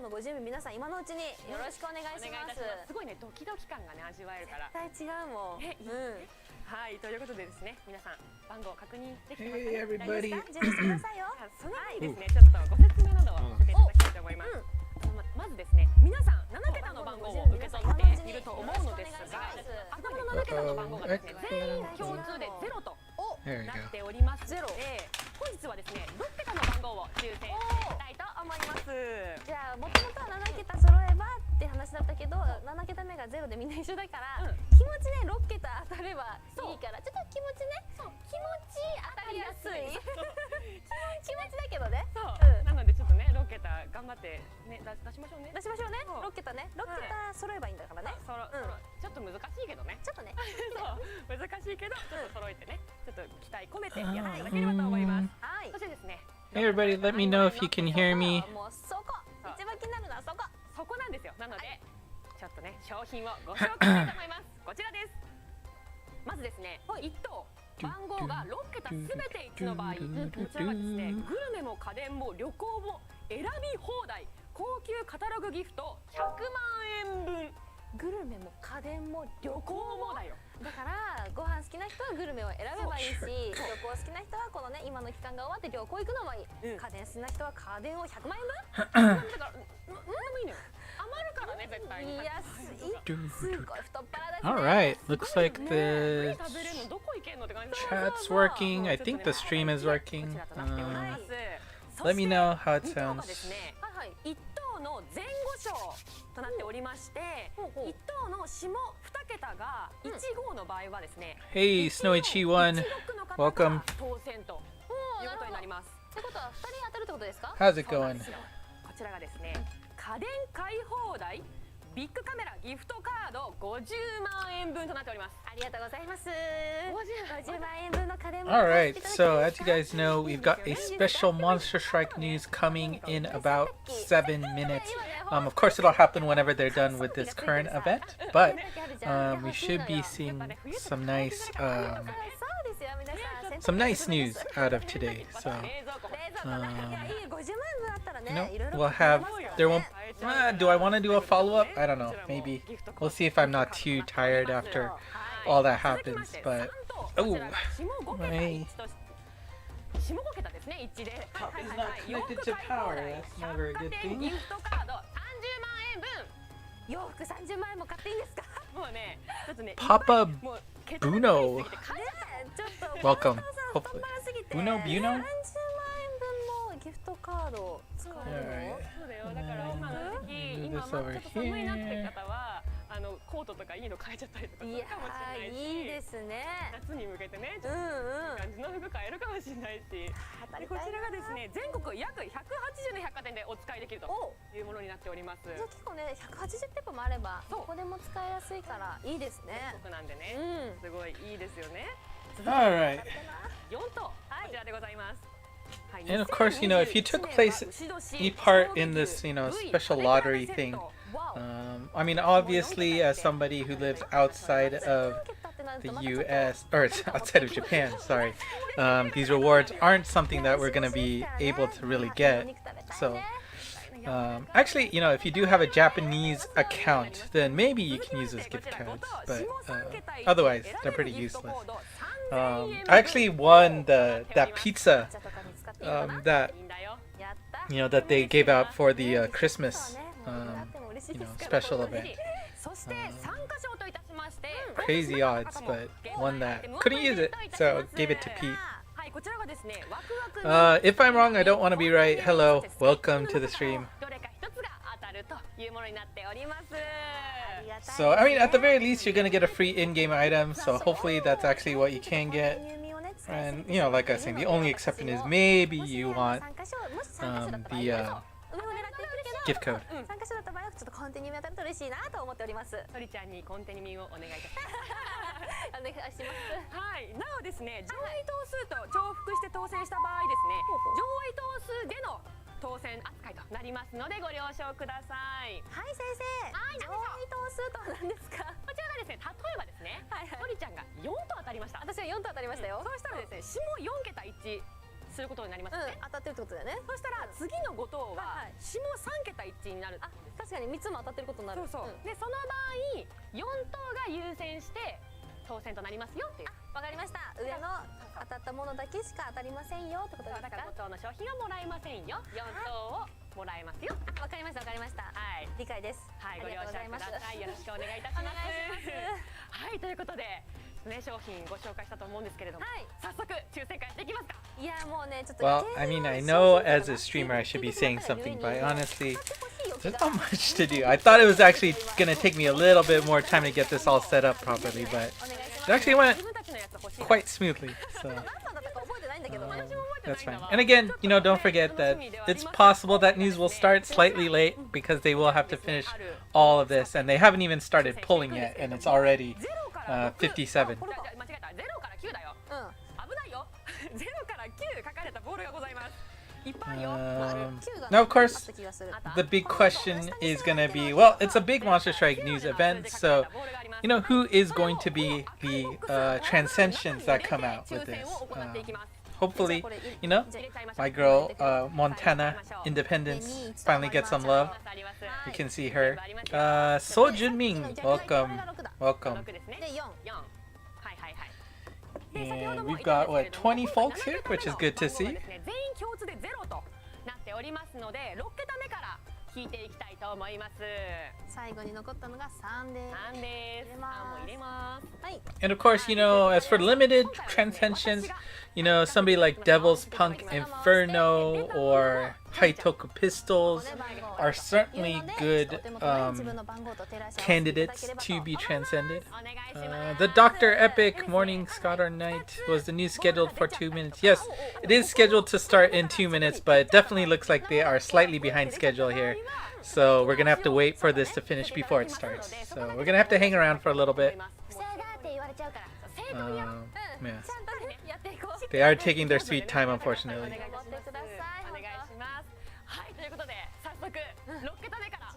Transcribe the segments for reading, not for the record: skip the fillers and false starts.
のご準備皆さん今のうちによろしくお願いします。すごいねドキドキ感がね味わえるから。絶対違うもん。はいということでですね皆さん番号確認できてますかね。Hey everybody. 準備してくださいよ。その前にですねちょっとご説明などをさせていただきたいと思います。まずですね皆さん7桁の番号を受け取っていると思うのですが、頭の7桁の番号がですね全員共通で0となっておりますので、本日はですね6桁の番号を抽選していきたいと思います。じゃあもともとは7桁揃えばって話だったけど、7桁目が0でみんな一緒だから、気持ちね6桁当たればいいから、ちょっと気持ちね、気持ち当たりやすい気持ちだけどね。なのでちょっとね6桁頑張ってね出しましょうね。出しましょうね。6桁ね。6桁揃えばいいんだからね。ちょっと難しいけどね。ちょっとね。そう難しいけどちょっと揃えてね。ちょっと期待込めてやっていただければと思います。はい。そしてですね。Hey everybody, let me know if you can hear me. もうそこ。一番気になるのはそこ。そこなんですよ。なのでちょっとね商品をご紹介したいと思います。こちらです。まずですね1等番号が6桁すべて1の場合、こちらがですねグルメも家電も旅行も選び放題高級カタログギフト100万円分。グルメも家電も旅行もだよ。だからご飯好きな人はグルメを選べばいいし、旅行好きな人はこのね今の期間が終わって旅行行くのもいい。家電好きな人は家電を100万円分。だから何でもいいのよ。余るからね絶対に。安い。すごい太っ腹だしね。All right, looks like the 食べれるのどこ行けんのって感じ。 chat's working. I think the stream is working. Let me know how it sounds. 1等の前後賞となっておりまして、1等の下2桁が15の場合はですね、Hey, Snowy1, welcome. 当選ということになります。ってことは2人当たるってことですか？ How's it going? こちらがですね、家電買い放題ビッグカメラギフトカード50万円分となっております。ありがとうございます。50万円分の家電も。 Alright, so as you guys know, we've got a special Monster Strike news coming in about 7 minutes. Of course, it'll happen whenever they're done with this current event, but we should be seeing some nice news out of today. So, we'll have, there won't, do I want to do a follow-up? I don't know, maybe. We'll see if I'm not too tired after all that happens, but, oh, my... It's not connected to power, that's never a good thing. 洋服30万円も買っていいんですか？もうね、ちょっとね、 Papa Bruno, ちょっと welcome. Hopefully, Bruno, 30万円分のギフトカードを使えるの？そうだよ。だから今の時期、今ちょっと寒いなって方はコートとかいいの買えちゃったりとかするかもしれないし、いいですね。夏に向けてね、ちょっと感じの服買えるかもしれないし、こちらがですね全国約180の百貨店でお使いできるというものになっております。じゃあ結構ね180店舗もあればどこでも使いやすいからいいですね。全国なんでね、すごいいいですよね。 Alright. 4等こちらでございます。 And of course, if you took any part in this, special lottery thing, I mean, obviously, as somebody who lives outside of the US, or outside of Japan, sorry, these rewards aren't something that we're going to be able to really get. So, actually, if you do have a Japanese account, then maybe you can use those gift cards, but otherwise, they're pretty useless. I actually won that pizza that they gave out for the Christmas special event. Crazy odds, but won that. Couldn't use it, so gave it to Pete. If I'm wrong, I don't want to be right. Hello, welcome to the stream. So, I mean, at the very least, you're going to get a free in-game item, so hopefully that's actually what you can get. And, like I was saying, the only exception is maybe you want the gift code. 参加者だった場合はちょっとコンティニュー当たると嬉しいなと思っております。とりちゃんにコンティニューをお願いいたします。お願いします。はい。なおですね、上位等数と重複して当選した場合ですね、上位等数での当選扱いとなりますのでご了承ください。はい、先生。上位等数とは何ですか？こちらがですね、例えばですね、とりちゃんが4と当たりました。私は4と当たりましたよ。そうしたらですね、下4桁1。することになりますね。当たってるってことだよね。そしたら次の5等は下3桁一致になる。確かに3つも当たってることになる。そうそう。でその場合4等が優先して当選となりますよっていう。わかりました。上の当たったものだけしか当たりませんよってことですか。だから5等の商品はもらえませんよ。4等をもらえますよ。わかりましたわかりました。はい。理解です。はい、ご了承ください。よろしくお願いいたしおま願いしす。はい、ということで、ね、商品ご紹介したと思うんですけれども、早速抽選会やっていきますか。いやもうねちょっと。Well, I mean, I know as a streamer I should be saying something, but honestly, there's not much to do. I thought it was actually gonna take me a little bit more time to get this all set up properly, but it actually went quite smoothly. So that's fine. And again, don't forget that it's possible that news will start slightly late because they will have to finish all of this, and they haven't even started pulling yet, and it's already 57. 0から9書かれたボールがございます。いっぱいあるよ。Now, of course, the big question is going to be, well, it's a big Monster Strike news event, so, who is going to be the transcensions that come out with this? Hopefully, my girl, Montana Independence, finally gets some love. You can see her. So Junming, welcome, welcome. And we've got, what, 20 folks here, which is good to see. 全員共通で0となっておりますので、6桁目から聞いていきたいと思います。最後に残ったのが3です。3です。3も入れます。はい。 And of course, as for limited transcensions, somebody like Devil's Punk Inferno or Haitoku Pistols are certainly good candidates to be transcended. The Dr. Epic Morning Scholar Night was the news scheduled for 2 minutes. Yes, it is scheduled to start in 2 minutes, but it definitely looks like they are slightly behind schedule here. So we're gonna have to wait for this to finish before it starts. So we're gonna have to hang around for a little bit. Yeah. They are taking their sweet time, unfortunately. ということで早速6桁目から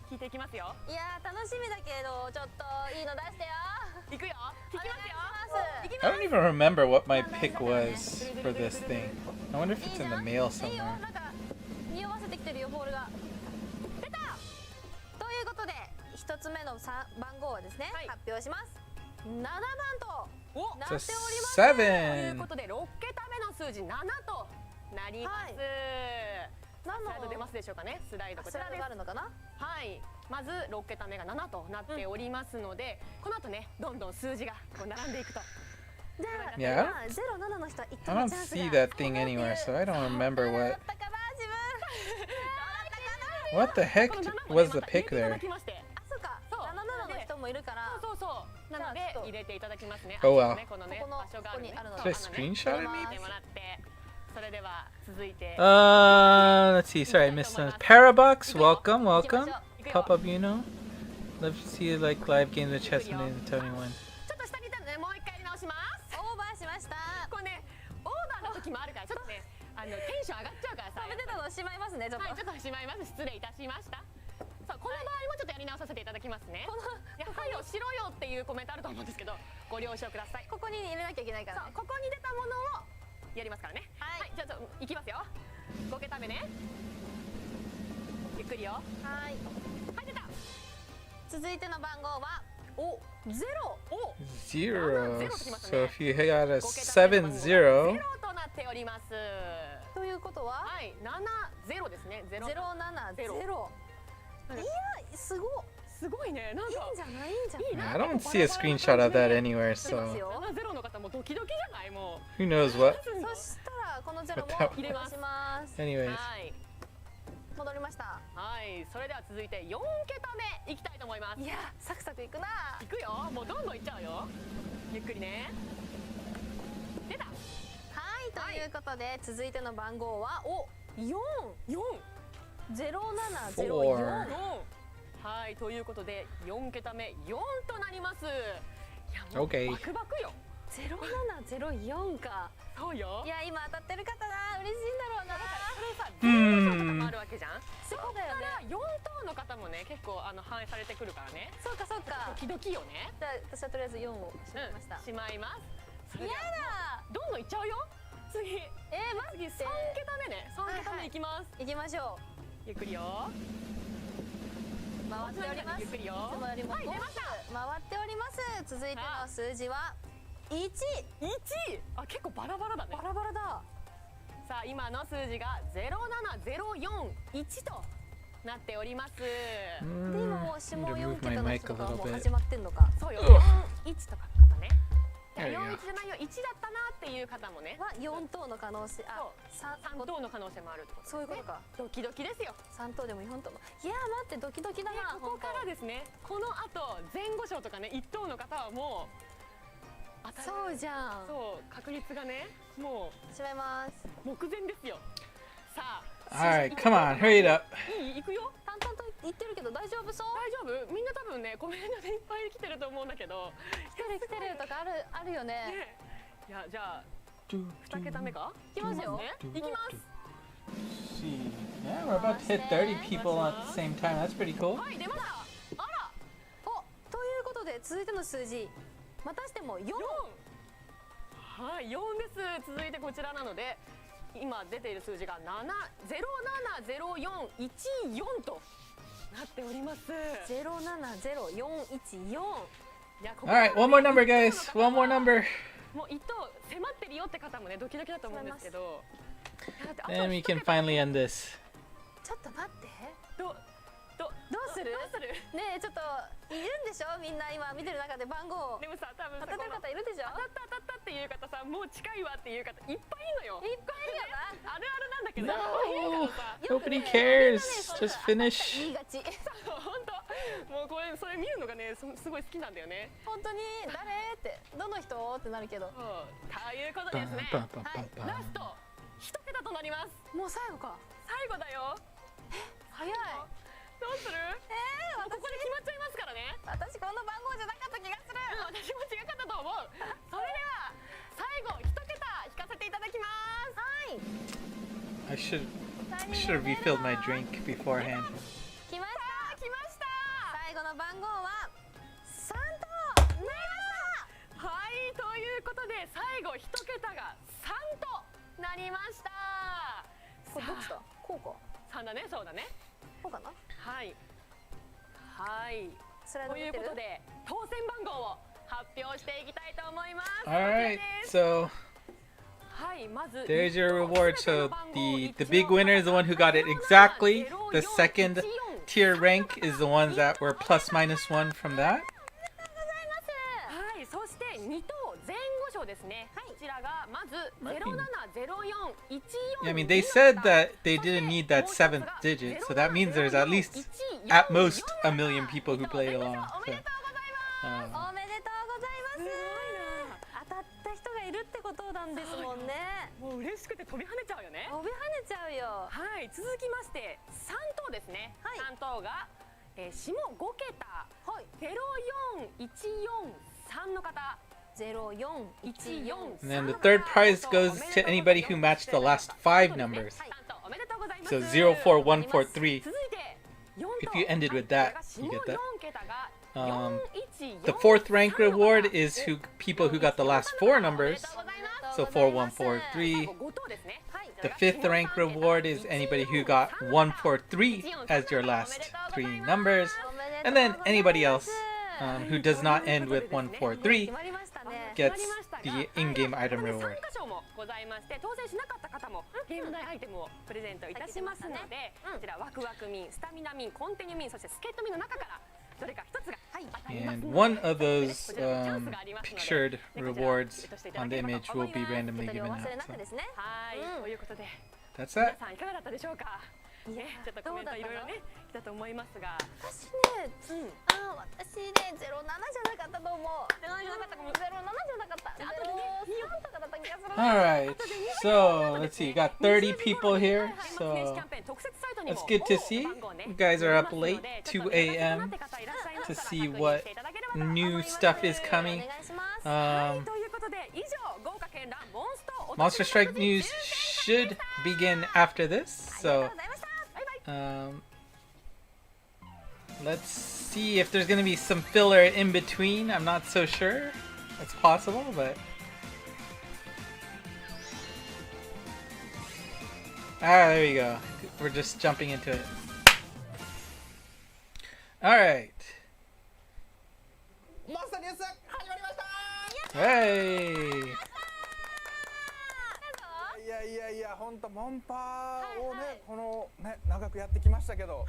聞いていきますよ。いや楽しみだけどちょっといいの出してよ。いくよ。聞きますよ。 I don't even remember what my pick was for this thing. I wonder if it's in the mail somewhere. なんか匂わせてきてるよボールが。出た。ということで一つ目の番号はですね、発表します。7番となっております。ということで6桁目の数字7となります。スライド出ますでしょうかね。スライドこちらです。あるのかな。はい。まず6桁目が7となっておりますので、この後ねどんどん数字がこう並んでいくと。Yeah. I don't see that thing anywhere, so I don't remember what the heck was the pick there. そうか。77の人もいるから。そうそう。なので入れていただきますね。 Oh well. このね場所があるね。 Should I screenshot it maybe? もらって。それでは続いて。Let's see. Sorry, I missed some. Parabox, welcome, welcome. Pop up, Love to see like live games of chess and Tony one. ちょっと下にいたのね、もう一回やり直します。オーバーしました。これね、オーバーの時もあるから、ちょっとね、テンション上がっちゃうからさ。食べてたのしまいますね、ちょっと。はい、ちょっとしまいます。失礼いたしました。さあ、この場合もちょっとやり直させていただきますね。いや、はいよ、しろよっていうコメントあると思うんですけど、ご了承ください。ここに入れなきゃいけないからね。ここに出たものをやりますからね。はい、じゃあいきますよ。5桁目ね。ゆっくりよ。はい。はい、出た。続いての番号は0。So if you got a 7-0. となっております。ということは、はい、7-0ですね。070。いや、すごいね。なんかいいんじゃないんじゃない。 I don't see a screenshot of that anywhere, so 7-0の方もドキドキじゃないもう。 who knows what. そしたらこの0も入れます。Anyways. はい。戻りました。はい、それでは続いて4桁目いきたいと思います。いや、サクサクいくな。いくよ。もうどんどんいっちゃうよ。ゆっくりね。出た。はい、ということで続いての番号は4。0704。はい、ということで4桁目4となります。いや、もうバクバクよ。0704か。そうよ。いや、今当たってる方な、嬉しいんだろうな。それさ、全部とかもあるわけじゃん。そうだよね。4等の方もね、結構反映されてくるからね。そうかそうか。ドキドキよね。じゃあ私はとりあえず4をしまいました。しまいます。やだ。どんどんいっちゃうよ。次マジで3桁目ね。3桁目いきます。行きましょゆっくりよ。う。回っております。ゆっくりよ。いつもよりもはい、出ました。回っております。続いての数字は1。1。あ、結構バラバラだね。バラバラだ。さあ、今の数字が07041となっております。で今もう下 Need to 4 move 桁 my の mic 人 a とかは little もう bit. 始まってんのか。そうよ。うわ41と書く方ね。 There you 41 go. じゃないよ、1だったなっていう方もね。は4等の可能性。あ、3等の可能性もあるってことそういうことか。ドキドキですよ。3等でも4等も。いや待ってドキドキだな。ここからですね、この後前後賞とかね、1等の方はもう当たる。そうじゃん。そう確率がね、もしまいます。う目前ですよ。さあ Alright, come on, hurry it up. いい、行くよ。淡々と言ってるけど大丈夫そう？大丈夫？みんな多分ね、コメントでいっぱい来てると思うんだけど、来てるとかあるよね。ね、いや、じゃあ Do, 2桁目か？いきますよ。ね、いきます。 see. Yeah, we're about to hit 30 people at the same time. That's pretty cool. はい、出ました。あら、お、ということで続いての数字またしても4。はい、4です。続いてこちらなので、今出ている数字が0704114となっております。070414。いや、ここ Alright, one more number, guys. One more number. もう一等迫ってるよって方もね、ドキドキだと思うんですけど。いや、だってあと Then we 一 can 桁 finally end this. ちょっと待って。どうする？どうする？ねえちょっといるんでしょ？みんな今見てる中で番号でもさ、多分さ、当ててる方いるでしょ？当たったっていう方さ、もう近いわっていう方いっぱいいるのよ。いっぱいいるよな。あるあるなんだけど、 No, いるからさ、 nobody cares. Just 言 finish. いがち。本当、もうこれそれ見るのがね、すごい好きなんだよね。本当に誰ってどの人ってなるけど。そうということですね。 Bum, bum, bum, はい、 bum, ラスト一桁となります。もう最後か。最後だよ。早い。どうする？ここで決まっちゃいますからね。私この番号じゃなかった気がする。私も違かったと思う。それでは最後一桁引かせていただきます。はい。 I should have refilled my drink beforehand. 来ました。来ました。最後の番号は3となりました。はい、ということで最後一桁が3となりました。これどっちだ？こうか。 3だね、そうだね。こうかな。はいはい。スライドという出てる？ことで当選番号を発表していきたいと思います。 Alright, こちらです。 so はい、まず there's your reward. So the big winner is the one who got it exactly. The second tier rank is the ones that were plus minus 1 from that. はい、そして2等前後賞ですね。こちらがまず 0704114。 I mean, they said that they didn't need that 7th digit, so that means there's at least, at most, a million people who played along. おめでとうございます。 So, おめでとうございます。当たった人がいるってことなんですもんね。もう嬉しくて飛び跳ねちゃうよね。飛び跳ねちゃうよ。はい、続きまして3等ですね。はい3等が、下5桁、はい。 04143の方。 0414。 and then the third prize goes to anybody who matched the last 5 numbers. 3等おめでとうございます。 So 04143. 続いて4等。 If you ended with that, こち you ら get が that. 下4桁が The fourth rank reward is who people who got the last 4 numbers. So 4143. 5等ですね。はい。 The fifth rank reward is anybody who got 143 as your last 3 numbers. And then anybody else who does not end with 143決まりましたね。 gets the in-game item 参 reward. 加賞もございまして、当選しなかった方もゲーム内アイテムをプレゼントいたしますので、こちらワクワクミン、スタミナミン、コンティニューミン、そしてスケートミンの中からどれか一つが当たりますの And で、 one of こ those ちらもチャンスがありますので、 pictured こちら rewards ゲットしていただ on け the れば image と思 will い be ます。 randomly 一人 given お忘れ out. なく So ですね。はい、ということで that's 皆 that. さんいかがだったでしょうか。ね、ちょっとコメントいろいろね来たと思いますが、私ね、うん。私ね、07じゃなかったと思う。07じゃなかったかも。07じゃなかった。04とかだった気がする。 Alright, so let's see, got 30 people here. So it's good to see. You guys are up late, 2 a.m. to see what new stuff is お coming. 願いします。はい、 Um, ということで以上豪華絢爛モンストお Monster Strike news should begin after this. ありがとう So ございました。バイバイ。 let's see if there's gonna be some filler in between. I'm not so sure. It's possible, but Ah, there you go. We're just jumping into it. Alright. モンストニュース始まりました Hey! いや本当モンパをね、このね長くやってきましたけど、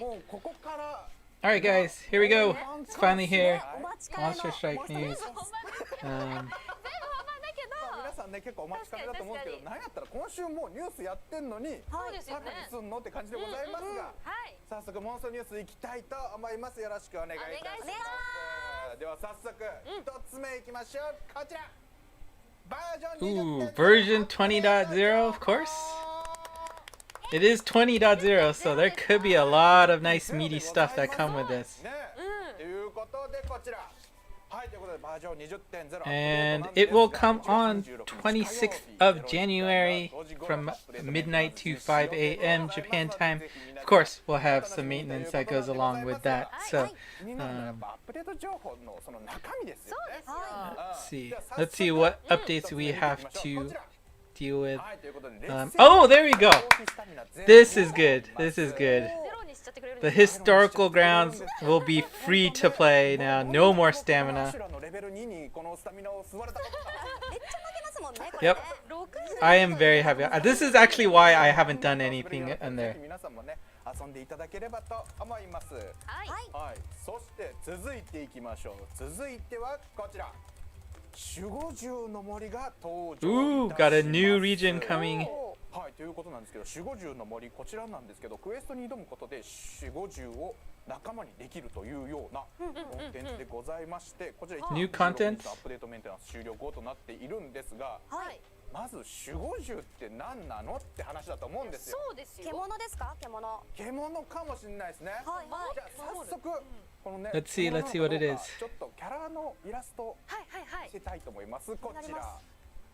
もうここから Alright, guys, here we go. It's finally here. お待ちかねの Monster Strike News. 皆さんね結構お待ちかねだと思うんですけど、なんやったら今週もうニュースやってんのに、そうですよね何すんのって感じでございますが、はい早速モンストニュースいきたいと思います。よろしくお願いいたします。では早速一つ目いきましょう。こちらバージョン Ooh, version 20.0, of course. It is 20.0, so there could be a lot of nice meaty stuff that come with this. ね、ということでこちら。はい、ということでバージョン 20.0 And it will come on 26th of January from midnight to 5 a.m. Japan time. Of course, we'll have some maintenance that goes along with that. So, アップデート情報のその中身ですよね。 let's see what updates we have to deal with. はい、ということで Oh, there we go. This is good. This is good. ゼロにしちゃってくれるん The ですか historical grounds will be free to play now. No more stamina. のレベル2にこのスタミナを吸われたことがめっちゃ負けますもんねこれ Yep. ね60 I am very happy. This is actually why I haven't done anything in ぜ there. ひ皆さんもね遊んでいただければと思います。はいはい、そして続いていきましょう。続いてはこちら。守護獣の森が登場 Ooh, いたします。 got a new region coming. はい、ということなんですけど、守護獣の森こちらなんですけど、クエストに挑むことで守護獣を仲間にできるというようなコンテンツでございまして、こちら New content? アップデートメンテナンス終了後となっているんですが、はいまず守護獣って何なのって話だと思うんですよ。そうですよ獣ですか獣獣かもしれないですね。はいはいじゃあ早速このね Let's see what it is. ちょっとキャラのイラストをはいはいはい見せたいと思います。こちら。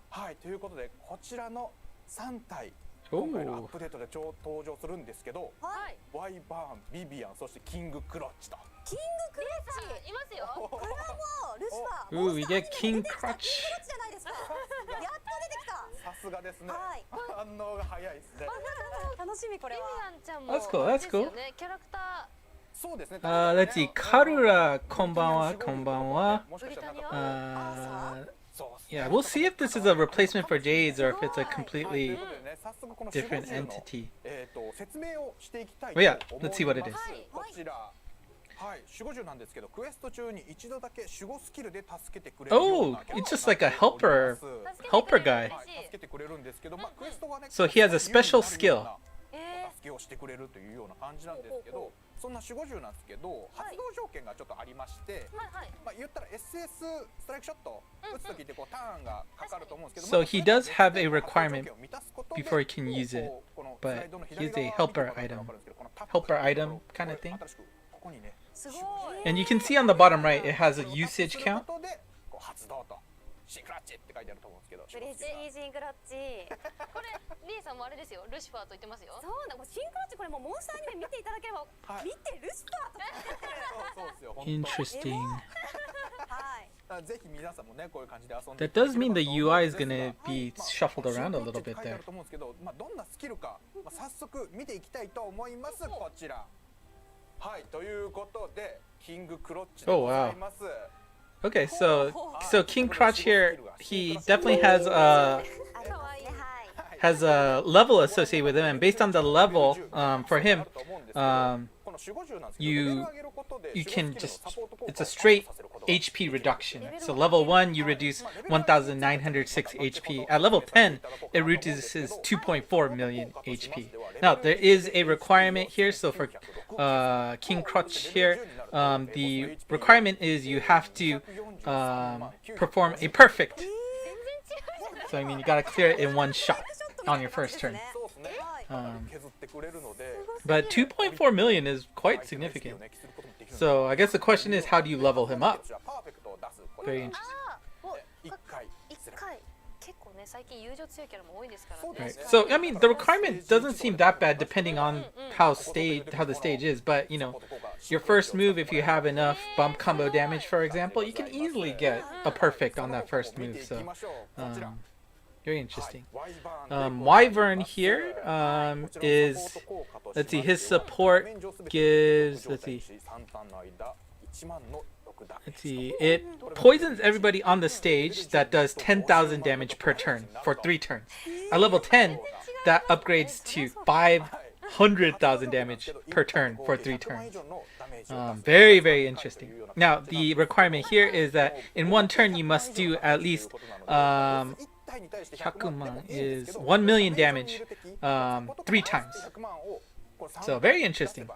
はいということでこちらの3体今回のアップデートで登場するんですけど、はいワイバーン、ビビアン、そしてキングクロッチと。キングクロッチいますよこれはもうルシファー Ooh, we get King Crutch. じゃないですかやっと出てきたさすがですね。はい反応が早いですね。楽しみこれはビビアンちゃんも That's cool, that's cool. ですよねキャラクタそうですね。 Let's see. Karura, konbanwa, konbanwa. もしかしたらなんブリタか Uh, そうですね yeah, we'll see if this is a replacement for Jades or if it's a はいという completely ことでね早速この different 守護獣の entity. 説明をしていきたい Well, と yeah, 思います。 let's see what it is. こちら。はい、守護獣なんですけど、クエスト中に一度だけ守護スキルで助けてくれるような Oh, キャラ it's just like a helper, になって helper guy. おりますはい、助けてくれるんですけど、まあクエストがね、 So he has a special skill. 助けをしてくれるというような感じなんですけど、そんな守護獣なんですけど、発動条件がちょっとありまして、はいはいまあ言ったら SS ストライクショット打つ時ってこうターンがかかると思うんですけ So ど、he does have a requirement before he can use it, but he's a helper item. Helper item kind of thing. ここにね。すごい And you can see on the bottom right, it has a usage count. 発動とシンクラッチって書いてあると思うんですけど、嬉しいシンクラッチこれリエさんもあれですよルシファーと言ってますよそうだこれシンクラッチこれもうモンスターアニメ見ていただければ、はい見てルシファーとそうですよ。本当 Interesting. はいぜひ皆さんもねこういう感じで遊んで That does mean the UI is gonna be shuffled around a little bit 書いてあ there. ると思うんですけど、まあどんなスキルか、まあ早速見ていきたいと思います。こちら。はいということでキングクロッチでございます。 Okay, so King Crotch here, he definitely has a かわいいはい level associated with him, and based on the level, for him, you can just it's a straight HP reduction. So level 1 you reduce 1906 HP. At level 10 it reduces 2.4 million HP. Now there is a requirement here, so for King Crotch here, the requirement is you have to perform a perfect. So I mean you gotta clear it in one shot on your first turn. そうですね。削ってくれるので。 But 2.4 million is quite significant. So I guess the question is, how do you level him up? Very interesting. 一回。一回結構ね最近友情強いキャラも多いですからね Right. So I mean, the requirement doesn't seem that bad depending on how the stage is. But you know, your first move, if you have enough bump combo damage, for example, you can easily get a perfect on that first move. So Very interesting. Wyvern here is, let's see, his support gives, let's see, it poisons everybody on the stage that does 10,000 damage per turn for 3 turns. At level 10, that upgrades to 500,000 damage per turn for 3 turns. Very, very interesting. Now, the requirement here is that in 1 turn you must do at least 100,000 is 1 million damage 3 times. So very interesting.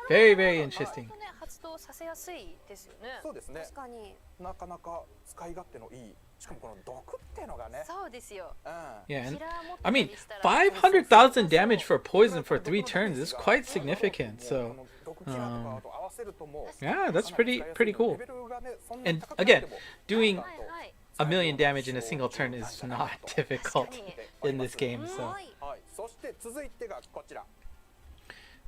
Very, very interesting. 発動させやすいですよね。そうですね。確かに。なかなか使い勝手のいい。しかもこの毒っていうのがね。そうですよ。Yeah, and I mean 500,000 damage for poison for 3 turns is quite significant. So yeah, that's pretty cool. And again, doing a million damage in a single turn is not difficult in this game. So. そして続いてがこちら。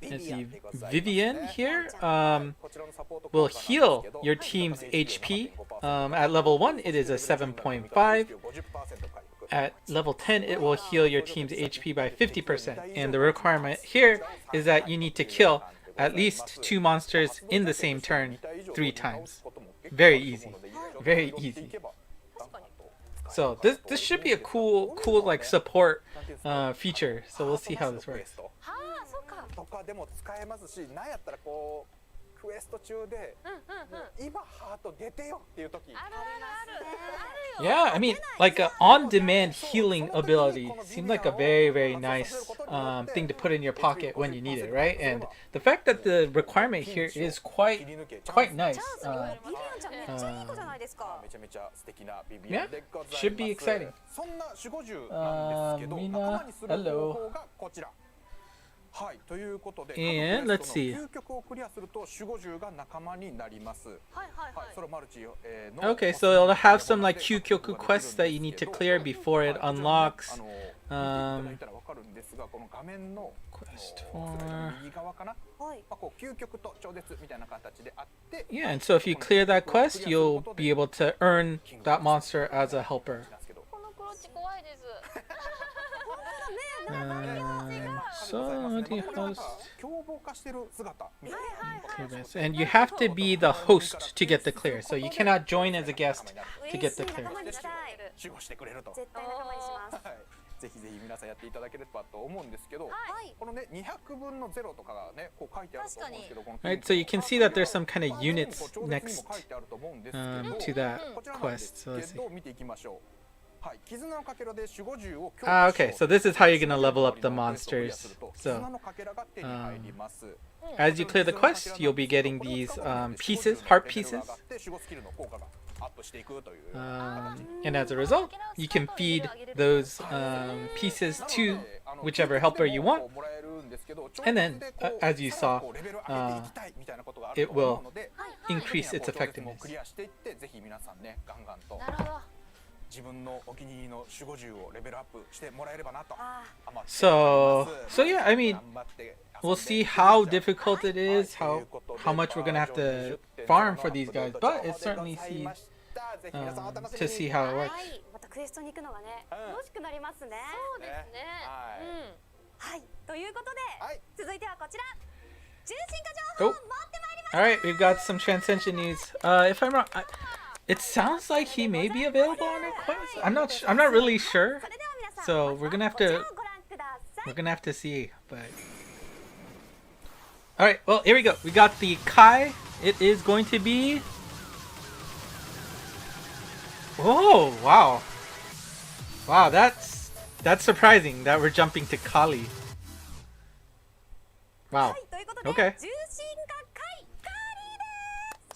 Let's see, Vivienne here will heal your team's HP. At level 1, it is a 7.5. At level 10, it will heal your team's HP by 50%. And the requirement here is that you need to kill at least 2 monsters in the same turn 3 times. Very easy. Very easy. So this should be a cool like support feature. So we'll see how this works. とかでも使えますし、なんやったらこうクエスト中で今ハート出てよっていう時。Yeah, I mean, like an on-demand healing ability seems like a very, very nice thing to put in your pocket when you need it, right? And the fact that the requirement here is quite nice. Yeah, should be exciting. そんな守護獣なんですけど、仲間にする方法がこちら。はい、ということで、And let's see. 究極をクリアすると守護獣が仲間になります。はいはいはい。それマルチの。Okay, so it'll have some like Kyukyoku quests that you need to clear before it unlocks. わかるんですが、この画面の Quest for. 右側かな。はい。こう究極と超絶みたいな形であって。Yeah, and so if you clear that quest, you'll be able to earn that monster as a helper. このクロッチ怖いです。So the host. 凶暴化してる姿みたいな。And you have to be the host to get the clear. So you cannot join as a guest to get the clear. 守護してくれると。絶対仲間にします。ぜひぜひ皆さんやっていただければと思うんですけど、このね200分の0とかがねこう書いてあると思うんですけど、この Right, so you can see that there's some kind of units next to that quest. So let's see. 見ていきましょう。はい、絆のかけらで守護獣を強 Okay, so this is how you're gonna level up the monsters. So, 絆のかけらが手に入ります。 as you clear the quest, you'll be getting these pieces, heart pieces. 守護スキルの効果がアップしていくという。And as a result, you can feed those pieces to whichever helper you want. And then, as you saw, it will increase its effectiveness. 自分のお気に入りの守護獣をレベルアップしてもらえればなと。So yeah, I mean, we'll see how difficult it is, how much we're gonna have to farm for these guys, but it certainly sees to see how it works. またクエストに行くのがね、楽しくなりますね。そうですね。はい、ということで、続いてはこちら。重心化情報を持ってまいりました。 All right, we've got some transcension news. If I'm wrong, it sounds like he may be available on a quest. I'm not really sure. So we're gonna have to see. But all right, well here we go. We got the Kai. It is going to be. Oh wow, wow, that's surprising that we're jumping to Kali. Wow. Okay.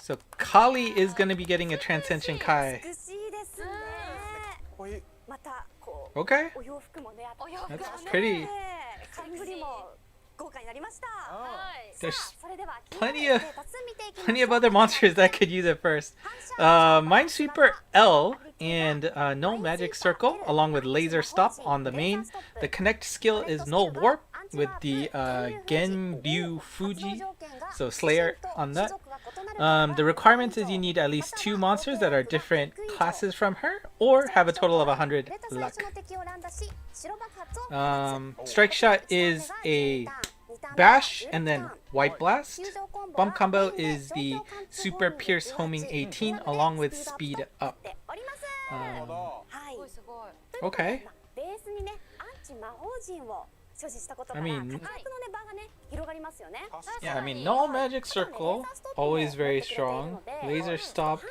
So Kali is going to be getting a transcension Kai. Okay. That's pretty. There's plenty of other monsters that could use it first. Minesweeper L and Null Magic Circle along with Laser Stop on the main. The connect skill is Null Warp with the Genryu Fuji, so Slayer on that. The requirement is you need at least 2 monsters that are different classes from her, or have a total of 100 luck. Strike shot is a bash and then white blast. Bump combo is the super pierce homing 18 along with speed up. Okay. I mean, yeah, I mean, null magic circle, always very strong. Laser stop.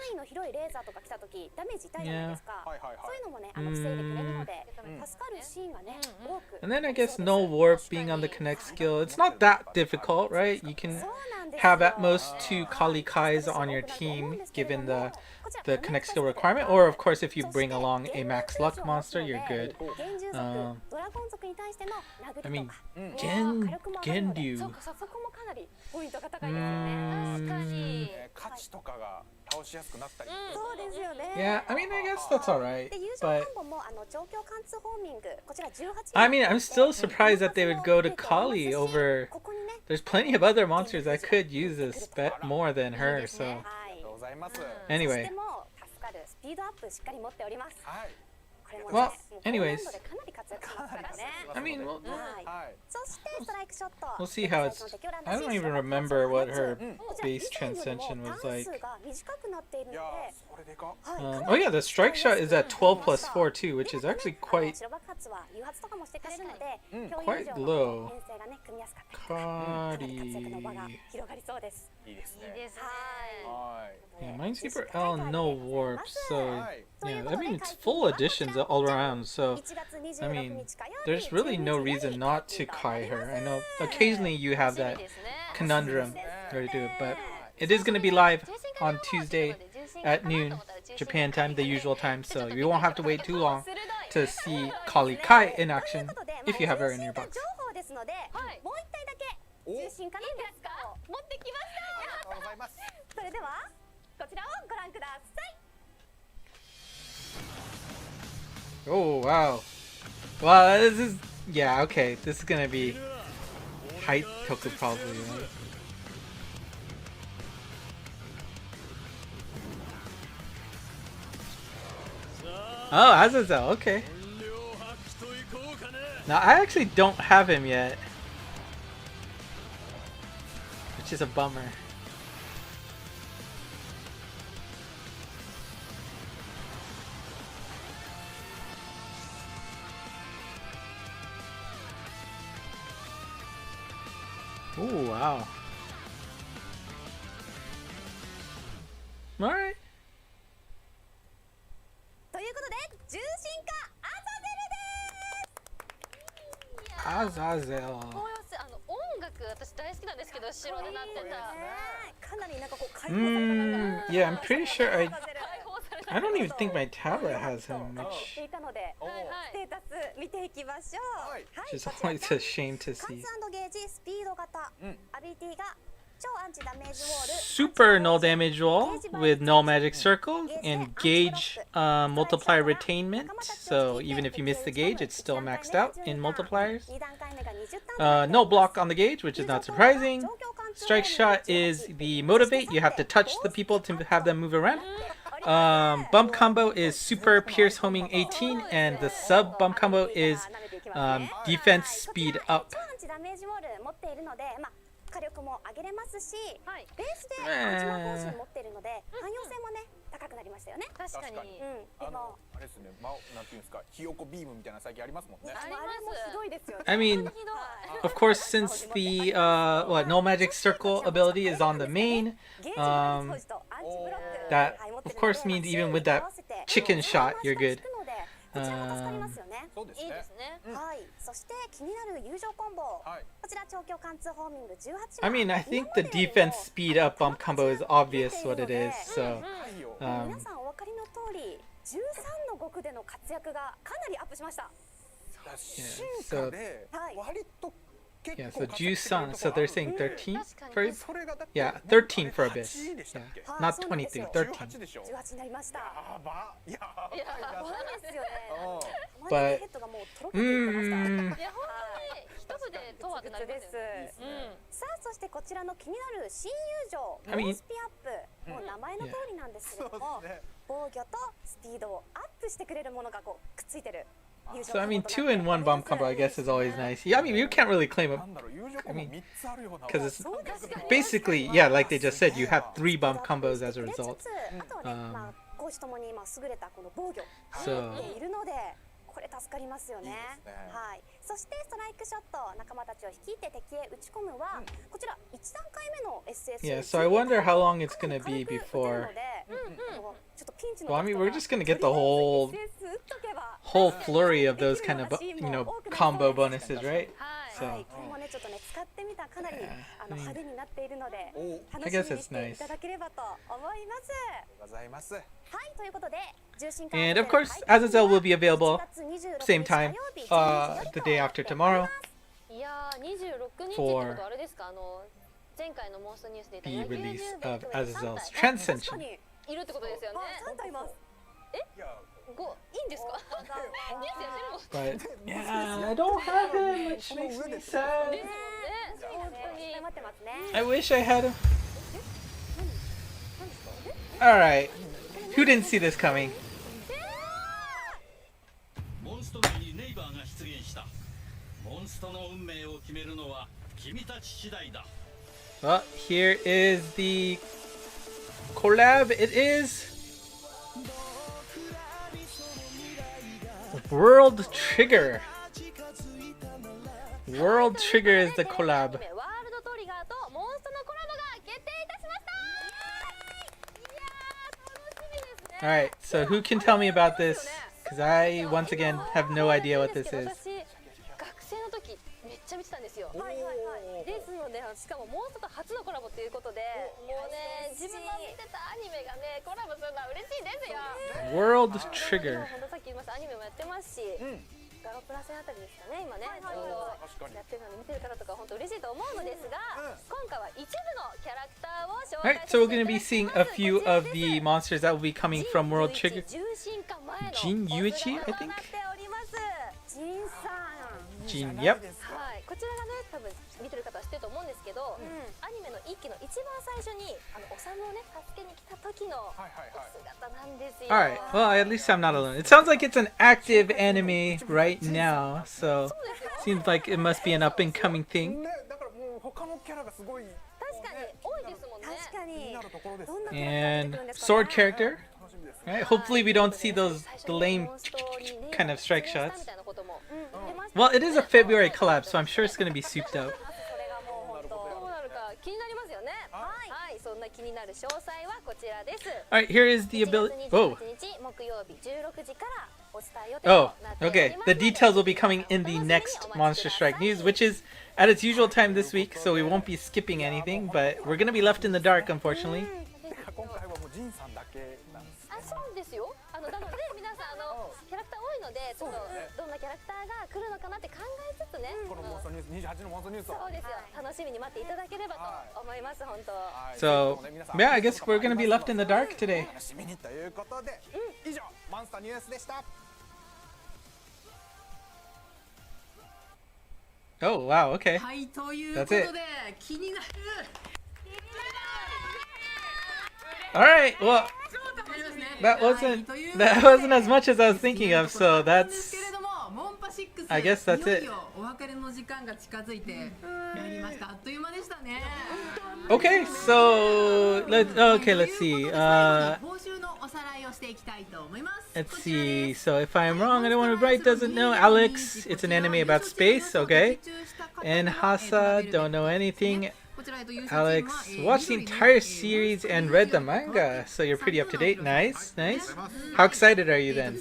Yeah. And then I guess null warp being on the connect skill. It's not that difficult, right? You can have at most 2 Kali Kais on your team, given the connect skill requirement. Or of course, if you bring along a max luck monster, you're good. I mean, Gendu. Yeah, I mean, I guess that's alright. But I mean, I'm still surprised that they would go to Kali over. There's plenty of other monsters that could use this bet more than her, so. Anyway. Well, anyways, I mean, we'll see how it's. I don't even remember what her base transcension was like. Oh yeah, the strike shot is at 12 plus 4 too, which is actually quite low. Kari. Yeah, Minesweeper L no warp, so yeah, I mean it's full additions all around, so I mean there's really no reason not to Kai her. I know occasionally you have that conundrum where to do it, but it is going to be live on Tuesday at noon Japan time, the usual time, so you won't have to wait too long to see Kali Kai in action if you have her in your box. Oh wow. Wow, this is, yeah, okay, this is gonna be height Toku probably, right? Oh, Azazel, okay. Now I actually don't have him yet, which is a bummer. Oh wow. Alright. Azazel. Yeah, I'm pretty sure I don't even think my tablet has him, which is always a shame to see. Super null damage roll with null magic circle and gauge multiplier retainment, so even if you miss the gauge it's still maxed out in multipliers. No block on the gauge, which is not surprising. Strike shot is the motivate, you have to touch the people to have them move around. Bump combo is super pierce homing 18, and the sub bump combo is defense speed up. I mean, of course, since the null magic circle ability is on the main, that of course means even with that chicken shot, you're good. I mean, I think the defense speed up bump combo is obvious what it is, so yeah, so Jusan, so they're saying 13 for it? Yeah, 13 for Abyss. Yeah, not 23, 13. But, 部でとはってなりますよね。さあそしてこちらの気になる新友情 I mean- モンスピアップ、もう名前の通りなんですけれども、防御とスピードをアップしてくれるものがこうくっついてる友情 So I mean, と 2 in 1 bomb combo, I guess, is always nice. Yeah, I mean, you can't really claim it なんだろう友情コンボ3つあるような because it's basically, yeah, like they just said, you have 3 bomb combos as a result. あとはね、まあ攻守ともに優れたこの防御 So がいるので、これ助かりますよね。はい。そしてストライクショット、仲間たちを率いて敵へ打ち込むは、こちら1段階目の SS。 yeah, so I wonder how long it's gonna be before. ちょっとピンチの Well, I mean, we're just gonna get the whole flurry of those kind of, combo bonuses, right? はい、 So これもねちょっとね使ってみたかなり派手になっているので、楽 I しみ guess に it's してい nice. ただければと思います。ございます。はい、ということで重心から And of course, Azazel will be available same time, the day after tomorrow. いやー、26日ってことあれですか、前回のモンストニュースで The 言った release of 野球 Azazel's 確か transcension. にいるってことですよね。 3体います。いやいいんですか？ですよ、But yeah, I don't have him, which makes me sad. ですもんね。本当に待ってますね。 I wish I had him. Alright. Who didn't see this coming? モンスト内にネイバーが出現した。モンストの運命を決めるのは君たち次第だ。 Well, here is the collab. It is World Trigger. World Trigger is the collab. ワールドトリガーとモンストのコラボが決定いたしました。いやー、楽しみですね。 Alright, so who can tell me about this? Because I, once again, have no idea what this is. 私、学生の時めっちゃ見てたんですよ。はいはいはい。ですので、しかもモンストと初のコラボということで、もうね、自分の見てたアニメがね、コラボするのは嬉しいですよ。 World 今 Trigger. 本当さっき言いましたアニメもやってますし、ガロプラ戦あたりですかね、今ね、ちょうどやってるので見てる方とか本当嬉しいと思うのですが、今回は一部のキャラクターを紹介 Alright, so we're going to be seeing a few of the monsters that will be coming from World Trigger. 重心化前の Jin Yuichi, I と think? なっております。ジンさん。 Jin, は yep. い、こちらがね、多分見てる方は知ってると思うんですけど、アニメの一期の一番最初におさむをね助けに来た時のお姿なんですよ。 Alright, well, at least I'm not alone. It sounds like it's an active anime right now, so seems like it must be an up and coming thing. ね、だからもう他のキャラがすごい確かに多いですもんね。確かに。気になるところです。どんなキャラクター出て And くるんですかね。 sword character. 楽しみです。 Right? Hopefully we don't see those the lame kind of strike shots. Well, it is a February collab, so I'm sure it's going to be souped up. それがもう本当。どうなるか気になりますよね。はい、そんな気になる詳細はこちらです。 Alright, here is the ability. 1 Oh, 月28日木曜日16時からお伝え予定 oh, となっており okay. ます The details will be coming in the next Monster Strike news, which is at its usual time this week, so we won't be skipping anything, but we're going to be left in the dark, unfortunately. 今回はもうジンさんだけなんです。あ、そうですよ。なので皆さんキャラクター多いので、ちょっとどんなキャラクターが来るのかなって考えつつね。このモンストニュース28のモンストニュースを。そうですよ。楽しみに待っていただければと思います。本当。So, yeah, I guess we're going to be left in the dark today. 楽しみにということで、以上モンストニュースでした。 Oh, wow, okay. はい、ということ That's で it. 気になる Alright, well, ありますね。 that はい wasn't という that wasn't as much as I was thinking of, so なんです that's けれども、モンパ6 I guess that's it. いよいよお別れの時間が近づいてまいりました。あっという間でしたね。 okay. So let's see. 報酬のおさらいをしていきたいと思います。 Let's see. So if I'm wrong, anyone who right doesn't know. Alex, it's an anime about space, okay? And Hasa, don't know anything. Alex, watched the entire series and read the manga, so you're pretty up to date. Nice, nice. How excited are you then?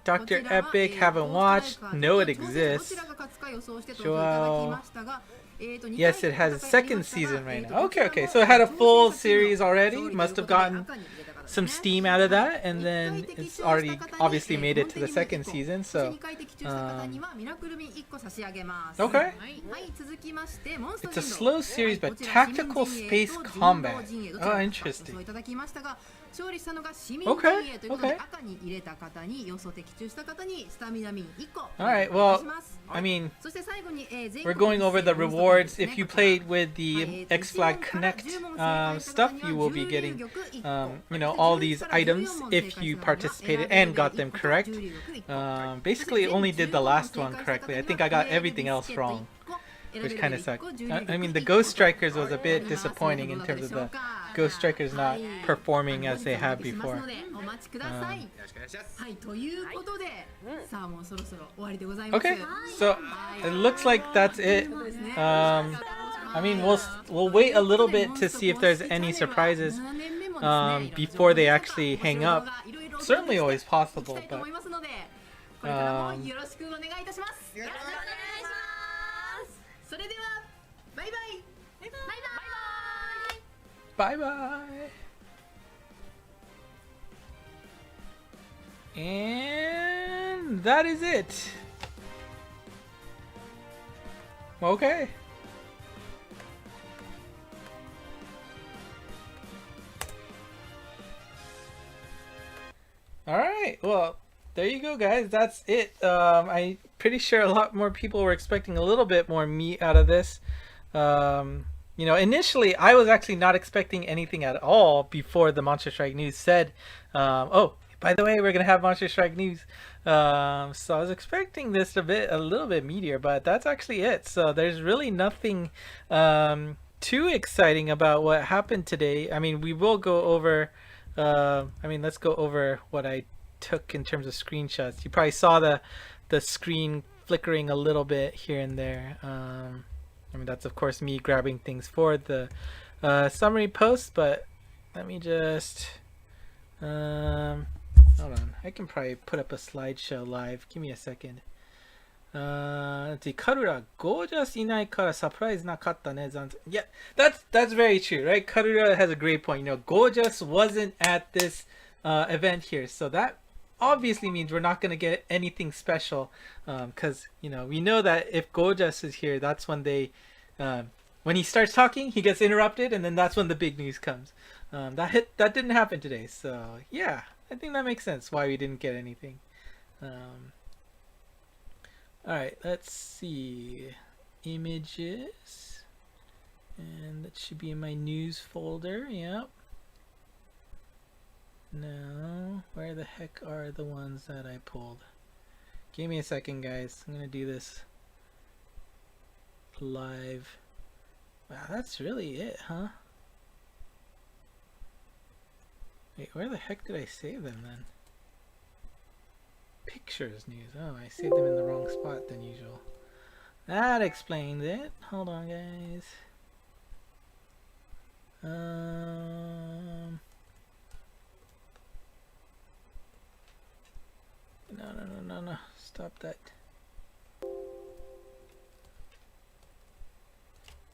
Dr. Epic, haven't watched. Know it exists. Joel. Yes, it has a second season right now. Okay, okay. So it had a full series already. Must have gotten some steam out of that, and then it's already obviously made it to the second season. So, okay. It's a slow series, but tactical space combat. Oh, interesting. 勝利したのが市民陣営ということで、 Okay. 赤に入れた方に要素的中した方にスタミナミン1個 Alright, お願い well, します。 I mean, そして最後に、we're going over the rewards. If you played with the X Flag Connect stuff, you will be getting, you know, all these items if you participated and got them correct. Basically, only did the last one correctly. I think I got everything else wrong, which kind of sucked. I mean, the Ghost Strikers was a bit disappointing in terms of the Ghost Strikers not performing as they have before. お待ちください。はい、ということで、さあもうそろそろ終わりでございます。 Okay, so it looks like that's it. I mean, we'll wait a little bit to see if there's any surprises before they actually hang up. Certainly always possible, but これからもよろしくお願いいたします。よろしくお願いします。それではバイバイ。バイバイ。 bye bye. And that is it. Okay. All right. Well, there you go, guys. That's it. I'm pretty sure a lot more people were expecting a little bit more meat out of this. You know, initially I was actually not expecting anything at all before the Monster Strike news said, oh, by the way, we're gonna have Monster Strike news. So I was expecting this a little bit meatier, but that's actually it. So there's really nothing too exciting about what happened today. I mean, we will go over. I mean, let's go over what I took in terms of screenshots. You probably saw the screen flickering a little bit here and there. I mean, that's of course me grabbing things for the summary post, but let me just hold on. I can probably put up a slideshow live. Give me a second. Let's see. Karura, gorgeous inai kara surprise nakatta ne zan. Yeah, that's very true, right? Karura has a great point. You know, gorgeous wasn't at this event here, so that obviously means we're not going to get anything special, because you know, we know that if Gorgeous is here, that's when they when he starts talking, he gets interrupted, and then that's when the big news comes. That didn't happen today, so yeah, I think that makes sense why we didn't get anything. All right, let's see, images, and that should be in my news folder. Yep. No, where the heck are the ones that I pulled? Give me a second, guys. I'm gonna do this live. Wow, that's really it, huh? Wait, where the heck did I save them then? Pictures news. Oh, I saved them in the wrong spot than usual. That explains it. Hold on, guys. No. Stop that.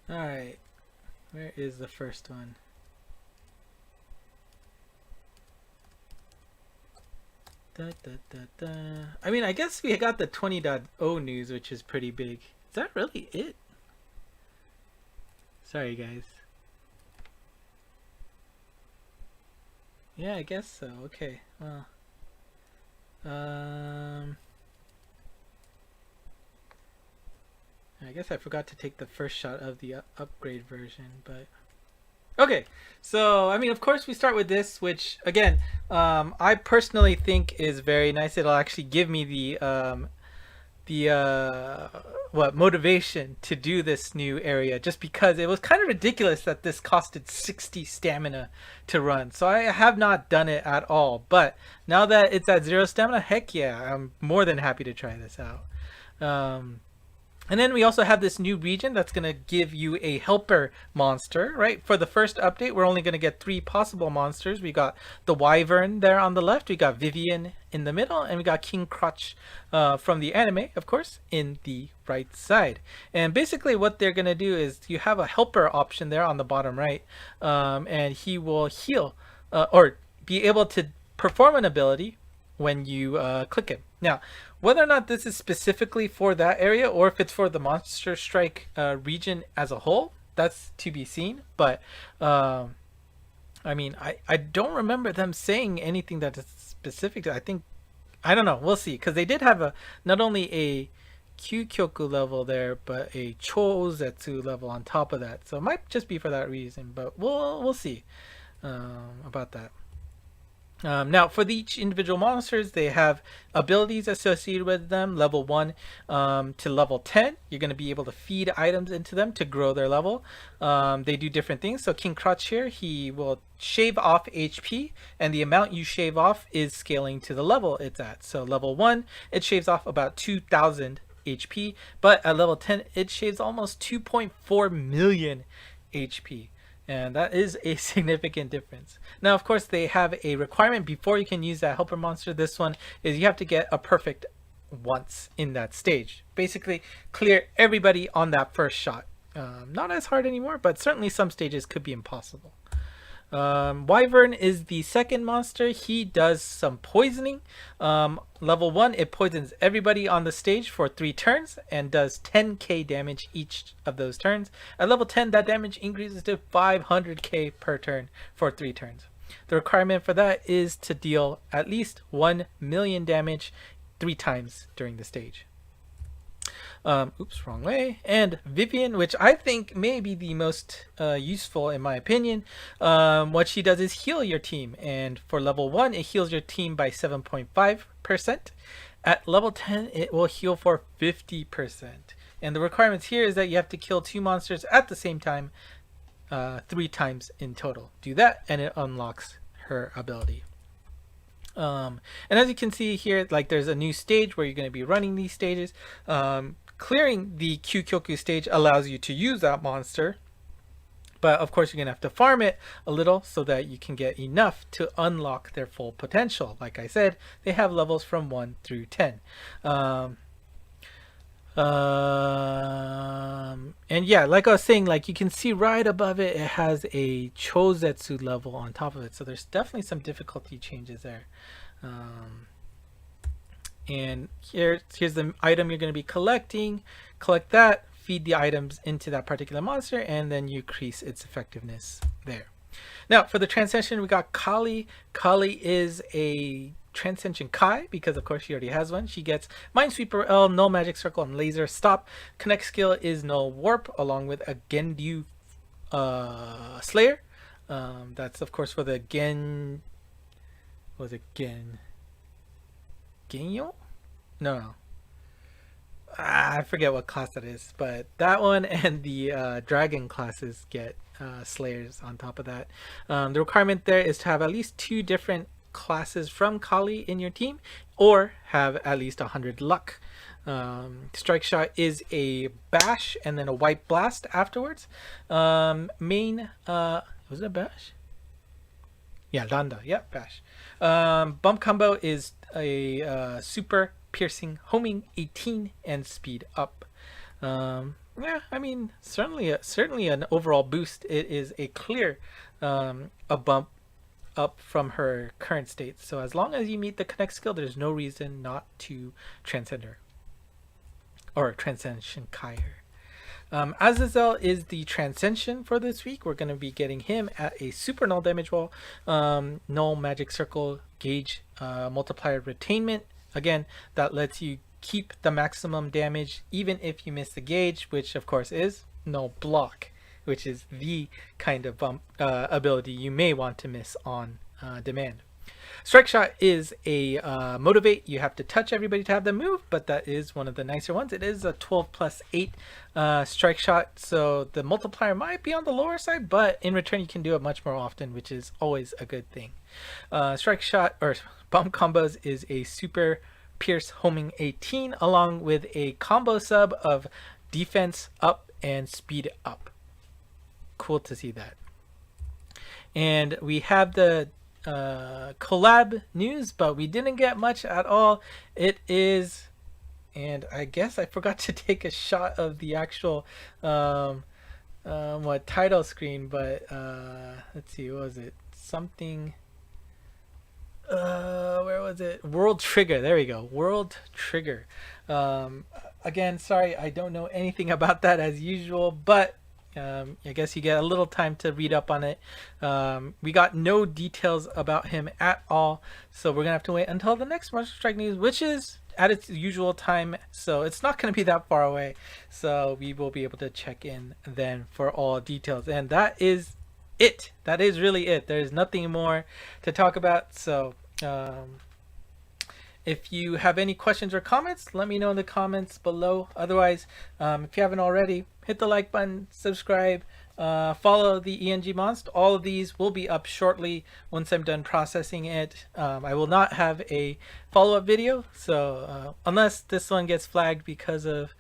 Alright. Where is the first one? I mean, I guess we got the 20.0 news, which is pretty big. Is that really it? Sorry, guys. Yeah, I guess so. Okay. Well. I guess I forgot to take the first shot of the upgrade version, but okay. So I mean, of course we start with this, which again, I personally think is very nice. It'll actually give me the motivation to do this new area, just because it was kind of ridiculous that this costed 60 stamina to run. So I have not done it at all, but now that it's at 0 stamina, heck yeah, I'm more than happy to try this out. And then we also have this new region that's going to give you a helper monster, right? For the first update, we're only going to get 3 possible monsters. We got the Wyvern there on the left, we got Vivienne in the middle, and we got King Crutch from the anime, of course, in the right side. And basically what they're going to do is you have a helper option there on the bottom right, and he will heal or be able to perform an ability when you click it. Now, whether or not this is specifically for that area or if it's for the Monster Strike region as a whole, that's to be seen. But I mean, I don't remember them saying anything that is specific to, I don't know, we'll see, because they did have not only a Kyukyoku level there, but a Chouzetsu level on top of that. So it might just be for that reason, but we'll see about that. Now, for each individual monsters, they have abilities associated with them. Level 1 to level 10, you're going to be able to feed items into them to grow their level. They do different things. So King Crotch here, he will shave off HP, and the amount you shave off is scaling to the level it's at. So level 1, it shaves off about 2,000 HP, but at level 10, it shaves almost 2.4 million HP. And that is a significant difference. Now, of course, they have a requirement before you can use that helper monster. This one is you have to get a perfect once in that stage. Basically, clear everybody on that first shot. Not as hard anymore, but certainly some stages could be impossible. Wyvern is the second monster. He does some poisoning. Level 1, it poisons everybody on the stage for 3 turns and does 10k damage each of those turns. At level 10, that damage increases to 500k per turn for 3 turns. The requirement for that is to deal at least 1 million damage 3 times during the stage. Oops, wrong way. And Vivienne, which I think may be the most useful in my opinion. What she does is heal your team, and for level 1 it heals your team by 7.5%. At level 10 it will heal for 50%. And the requirements here is that you have to kill 2 monsters at the same time 3 times in total. Do that and it unlocks her ability. And as you can see here, like there's a new stage where you're going to be running these stages. Clearing the Kyukyoku stage allows you to use that monster, but of course you're going to have to farm it a little so that you can get enough to unlock their full potential. Like I said, they have levels from 1 through 10. And yeah, like I was saying, like you can see right above it, it has a Chouzetsu level on top of it. So there's definitely some difficulty changes there. And here's the item you're going to be collecting. Collect that, feed the items into that particular monster, and then you increase its effectiveness there. Now, for the transcension, we got Kali. Kali is a transcension Kai, because of course she already has one. She gets Minesweeper L, Null Magic Circle, and Laser Stop. Connect skill is Null Warp, along with a Gendyu Slayer. That's of course for the Genyo? No. I forget what class that is, but that one and the dragon classes get slayers on top of that. The requirement there is to have at least 2 different classes from Kali in your team, or have at least 100 luck. Strike shot is a bash and then a white blast afterwards. Was it a bash? Yeah, Danda. Yeah, bash. Bump combo is a super piercing homing 18 and speed up. Yeah, I mean certainly an overall boost. It is a clear a bump up from her current state. So as long as you meet the connect skill, there's no reason not to transcend her or transcension Kai her. Azazel is the transcension for this week. We're going to be getting him at a super null damage wall, null magic circle, gauge, multiplier retainment. Again, that lets you keep the maximum damage even if you miss the gauge, which of course is null block, which is the kind of bump ability you may want to miss on demand. Strike shot is a motivate. You have to touch everybody to have them move, but that is one of the nicer ones. It is a 12+8 strike shot, so the multiplier might be on the lower side, but in return you can do it much more often, which is always a good thing. Strike shot or bump combos is a super pierce homing 18, along with a combo sub of defense up and speed up. Cool to see that. And we have the collab news, but we didn't get much at all. It is, and I guess I forgot to take a shot of the actual title screen, but let's see, what was it? Something, where was it? World Trigger. There we go. World Trigger. Again, sorry, I don't know anything about that as usual, but I guess you get a little time to read up on it. We got no details about him at all, so we're gonna have to wait until the next Monster Strike news, which is at its usual time, so it's not going to be that far away, so we will be able to check in then for all details. And that is it. That is really it. There's nothing more to talk about. So if you have any questions or comments, let me know in the comments below. Otherwise, if you haven't already, hit the like button, subscribe, follow the ENG Monst. All of these will be up shortly once I'm done processing it. I will not have a follow-up video, so unless this one gets flagged because of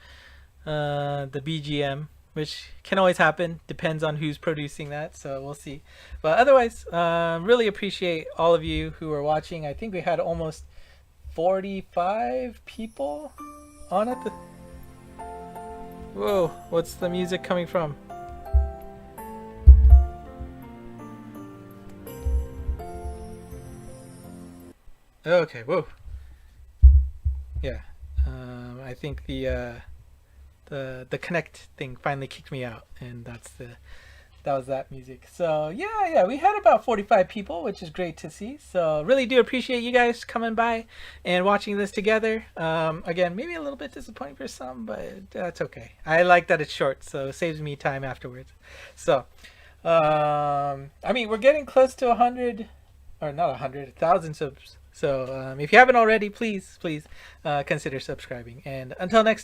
the BGM, which can always happen, depends on who's producing that, so we'll see. But otherwise, really appreciate all of you who are watching. I think we had almost 45 people on it. Whoa, what's the music coming from? Okay, whoa. Yeah, I think the Connect thing finally kicked me out, and that was that music. So yeah, we had about 45 people, which is great to see. So really do appreciate you guys coming by and watching this together. Again, maybe a little bit disappointing for some, but that's okay. I like that it's short, so it saves me time afterwards. So I mean, we're getting close to 100, or not 100, 1,000 subs. So if you haven't already, please consider subscribing. And until next time.